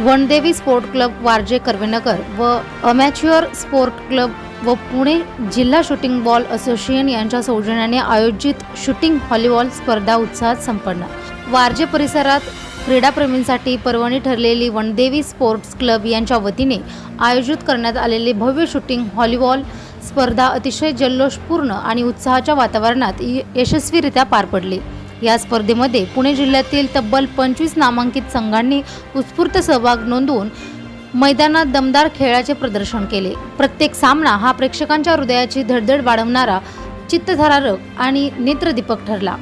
वनदेवी sport club Warje Karvenagar व amateur sport club व पुणे जिल्हा शूटिंग बॉल असोसिएशन यांच्या सौजन्याने आयोजित शूटिंग व्हॉलीबॉल स्पर्धा उत्साहात संपन्न। वारजे परिसरात क्रीडाप्रेमींसाठी पर्वणी ठरलेली वनदेवी स्पोर्ट्स क्लब यांच्या वतीने आयोजित करण्यात आलेली भव्य शूटिंग व्हॉलीबॉल स्पर्धा अतिशय जल्लोषपूर्ण आणि उत्साहाच्या वातावरणात यशस्वीरित्या पार पडली। या स्पर्धेमध्ये पुणे जिल्ह्यातील तब्बल 25 नामांकित संघांनी उत्स्फूर्त सहभाग नोंदवून मैदानात दमदार खेळाचे प्रदर्शन केले। प्रत्येक सामना हा प्रेक्षकांच्या हृदयाची धडधड वाढवणारा, चित्तथरारक आणि नेत्रदीपक ठरला।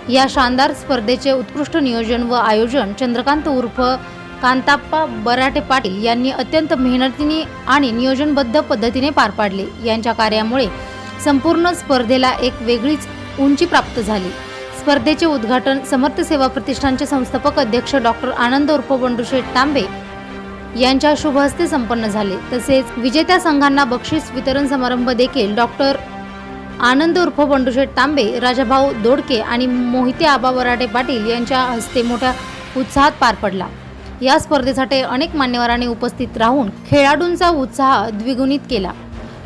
या शानदार स्पर्धेचे उत्कृष्ट नियोजन व आयोजन चंद्रकांत उर्फ कांताप्पा बराटे पाटील यांनी अत्यंत मेहनतीने आणि नियोजनबद्ध पद्धतीने पार पाडले। यांच्या कार्यामुळे संपूर्ण स्पर्धेला एक वेगळीच उंची प्राप्त झाली। स्पर्धेचे उद्घाटन समर्थ सेवा प्रतिष्ठानचे संस्थापक अध्यक्ष डॉक्टर आनंद उर्फ बंडूशेठ तांबे यांच्या शुभ हस्ते संपन्न झाले। तसेच विजेत्या संघांना बक्षीस वितरण समारंभ देखील डॉक्टर आनंद उर्फ बंडूशेठ तांबे, राजाभाऊ दोडके आणि मोहिते आबा बराटे पाटील यांच्या हस्ते मोठ्या उत्साहात पार पडला। या स्पर्धेसाठी अनेक मान्यवरांनी उपस्थित राहून खेळाडूंचा उत्साह द्विगुणित केला।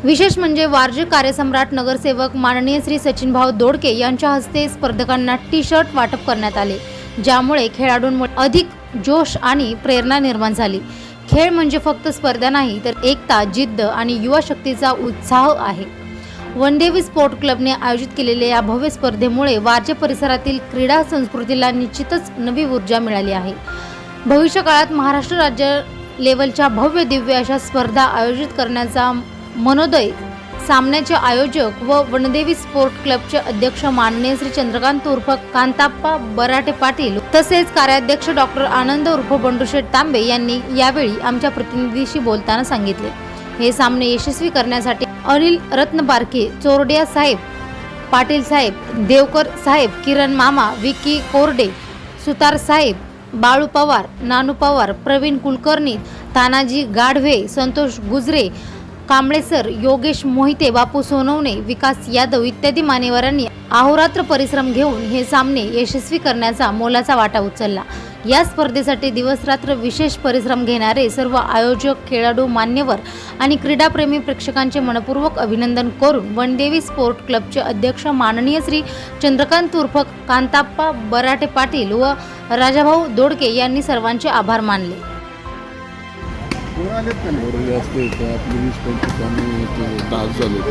विशेष म्हणजे वारजे कार्यसम्राट नगरसेवक माननीय श्री सचिनभाऊ दोडके यांच्या हस्ते स्पर्धकांना टी-शर्ट वाटप करण्यात आले, ज्यामुळे खेळाडूंमध्ये अधिक जोश आणि प्रेरणा निर्माण झाली। खेळ म्हणजे फक्त स्पर्धा नाही, तर एकता, जिद्द आणि युवा शक्तीचा उत्साह आहे। वनदेवी स्पोर्ट क्लबने आयोजित केलेल्या या भव्य स्पर्धेमुळे वारजे परिसरातील क्रीडा संस्कृतीला निश्चितच नवी ऊर्जा मिळाली आहे। भविष्य काळात महाराष्ट्र राज्य लेवलच्या भव्य दिव्य अशा स्पर्धा आयोजित करण्याचा मनोदय सामन्याचे आयोजक व वनदेवी स्पोर्ट क्लबचे अध्यक्ष माननीय श्री चंद्रकांत उर्फ कांताप्पा बराटे पाटील तसेच कार्याध्यक्ष डॉक्टर आनंद उर्फ बंडूशेठ तांबे यांनी यावेळी आमच्या प्रतिनिधीशी बोलताना सांगितले। हे सामने यशस्वी करण्यासाठी अनिल रत्न बारके, चोरडिया साहेब, पाटील साहेब, देवकर साहेब, किरण मामा, विकी कोरडे, सुतार साहेब, बाळू पवार, नानू पवार, प्रवीण कुलकर्णी, तानाजी गाढवे, संतोष गुजरे, कांबळे सर, योगेश मोहिते, बापू सोनवणे, विकास यादव इत्यादी मान्यवरांनी अहोरात्र परिश्रम घेऊन हे सामने यशस्वी करण्याचा मोलाचा वाटा उचलला। या स्पर्धेसाठी दिवसरात्र विशेष परिश्रम घेणारे सर्व आयोजक, खेळाडू, मान्यवर आणि क्रीडाप्रेमी प्रेक्षकांचे मनपूर्वक अभिनंदन करून वनदेवी स्पोर्ट क्लबचे अध्यक्ष माननीय श्री चंद्रकांत उर्फ कांताप्पा बराटे पाटील व राजाभाऊ दोडके यांनी सर्वांचे आभार मानले। जास्त येतं आपली 20-25 आणि 10 झाले।